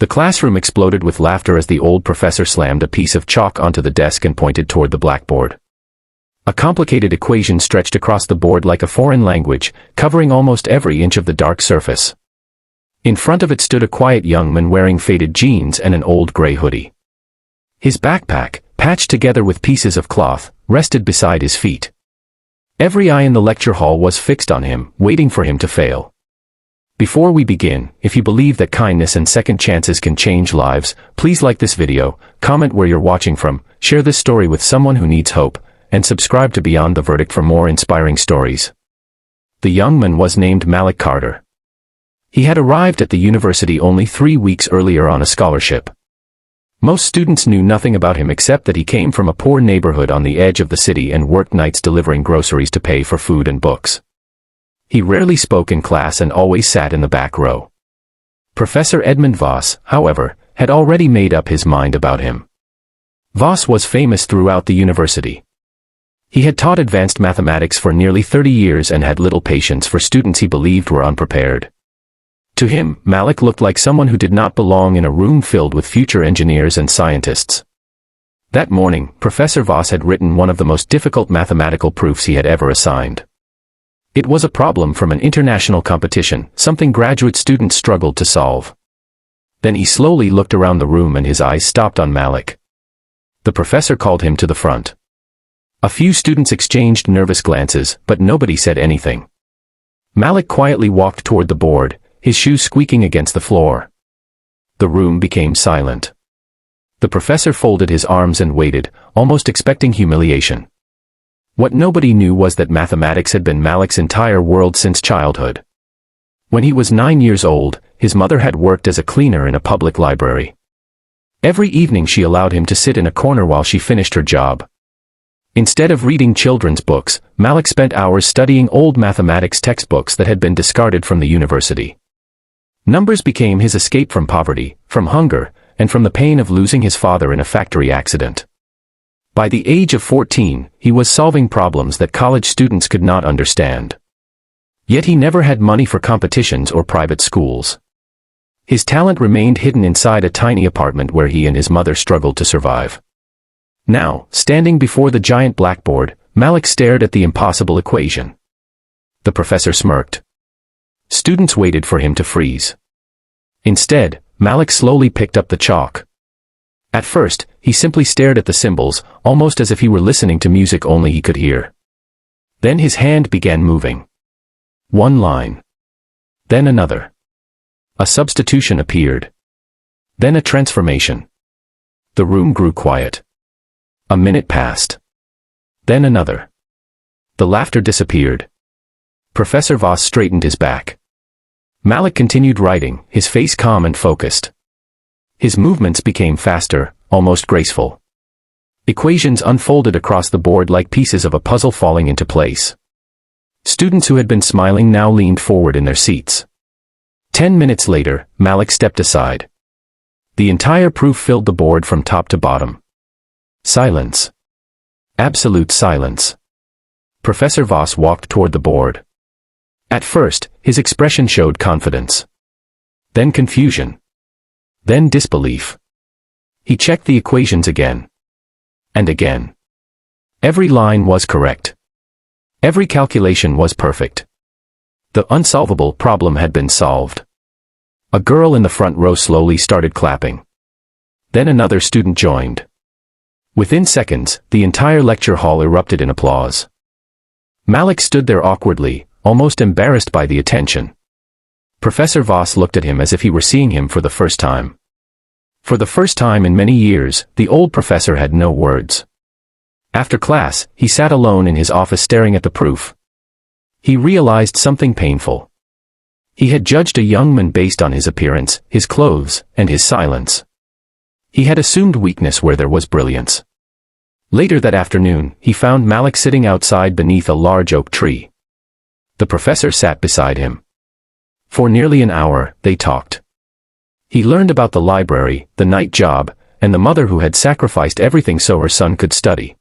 The classroom exploded with laughter as the old professor slammed a piece of chalk onto the desk and pointed toward the blackboard. A complicated equation stretched across the board like a foreign language, covering almost every inch of the dark surface. In front of it stood a quiet young man wearing faded jeans and an old gray hoodie. His backpack, patched together with pieces of cloth, rested beside his feet. Every eye in the lecture hall was fixed on him, waiting for him to fail. Before we begin, if you believe that kindness and second chances can change lives, please like this video, comment where you're watching from, share this story with someone who needs hope, and subscribe to Beyond the Verdict for more inspiring stories. The young man was named Malik Carter. He had arrived at the university only 3 weeks earlier on a scholarship. Most students knew nothing about him except that he came from a poor neighborhood on the edge of the city and worked nights delivering groceries to pay for food and books. He rarely spoke in class and always sat in the back row. Professor Edmund Voss, however, had already made up his mind about him. Voss was famous throughout the university. He had taught advanced mathematics for nearly 30 years and had little patience for students he believed were unprepared. To him, Malik looked like someone who did not belong in a room filled with future engineers and scientists. That morning, Professor Voss had written one of the most difficult mathematical proofs he had ever assigned. It was a problem from an international competition, something graduate students struggled to solve. Then he slowly looked around the room and his eyes stopped on Malik. The professor called him to the front. A few students exchanged nervous glances, but nobody said anything. Malik quietly walked toward the board, his shoes squeaking against the floor. The room became silent. The professor folded his arms and waited, almost expecting humiliation. What nobody knew was that mathematics had been Malik's entire world since childhood. When he was 9 years old, his mother had worked as a cleaner in a public library. Every evening she allowed him to sit in a corner while she finished her job. Instead of reading children's books, Malik spent hours studying old mathematics textbooks that had been discarded from the university. Numbers became his escape from poverty, from hunger, and from the pain of losing his father in a factory accident. By the age of 14, he was solving problems that college students could not understand. Yet he never had money for competitions or private schools. His talent remained hidden inside a tiny apartment where he and his mother struggled to survive. Now, standing before the giant blackboard, Malik stared at the impossible equation. The professor smirked. Students waited for him to freeze. Instead, Malik slowly picked up the chalk. At first, he simply stared at the symbols, almost as if he were listening to music only he could hear. Then his hand began moving. One line. Then another. A substitution appeared. Then a transformation. The room grew quiet. A minute passed. Then another. The laughter disappeared. Professor Voss straightened his back. Malik continued writing, his face calm and focused. His movements became faster, almost graceful. Equations unfolded across the board like pieces of a puzzle falling into place. Students who had been smiling now leaned forward in their seats. 10 minutes later, Malik stepped aside. The entire proof filled the board from top to bottom. Silence. Absolute silence. Professor Voss walked toward the board. At first, his expression showed confidence. Then confusion. Then disbelief. He checked the equations again. And again. Every line was correct. Every calculation was perfect. The unsolvable problem had been solved. A girl in the front row slowly started clapping. Then another student joined. Within seconds, the entire lecture hall erupted in applause. Malik stood there awkwardly, almost embarrassed by the attention. Professor Voss looked at him as if he were seeing him for the first time. For the first time in many years, the old professor had no words. After class, he sat alone in his office staring at the proof. He realized something painful. He had judged a young man based on his appearance, his clothes, and his silence. He had assumed weakness where there was brilliance. Later that afternoon, he found Malik sitting outside beneath a large oak tree. The professor sat beside him. For nearly an hour, they talked. He learned about the library, the night job, and the mother who had sacrificed everything so her son could study.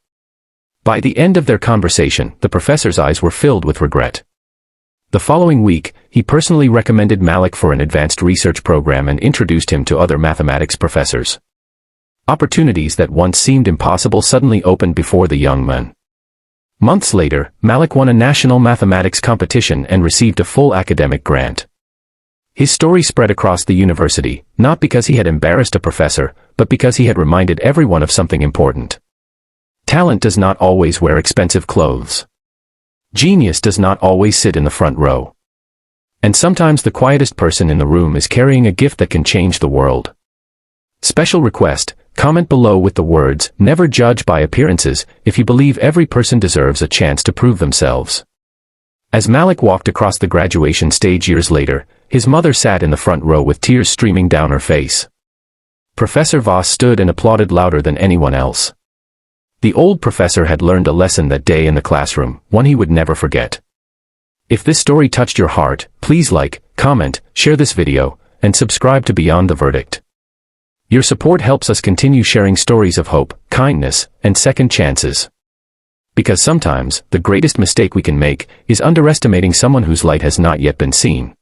By the end of their conversation, the professor's eyes were filled with regret. The following week, he personally recommended Malik for an advanced research program and introduced him to other mathematics professors. Opportunities that once seemed impossible suddenly opened before the young man. Months later, Malik won a national mathematics competition and received a full academic grant. His story spread across the university, not because he had embarrassed a professor, but because he had reminded everyone of something important. Talent does not always wear expensive clothes. Genius does not always sit in the front row. And sometimes the quietest person in the room is carrying a gift that can change the world. Special request: comment below with the words, "Never judge by appearances," if you believe every person deserves a chance to prove themselves. As Malik walked across the graduation stage years later, his mother sat in the front row with tears streaming down her face. Professor Voss stood and applauded louder than anyone else. The old professor had learned a lesson that day in the classroom, one he would never forget. If this story touched your heart, please like, comment, share this video, and subscribe to Beyond the Verdict. Your support helps us continue sharing stories of hope, kindness, and second chances. Because sometimes, the greatest mistake we can make is underestimating someone whose light has not yet been seen.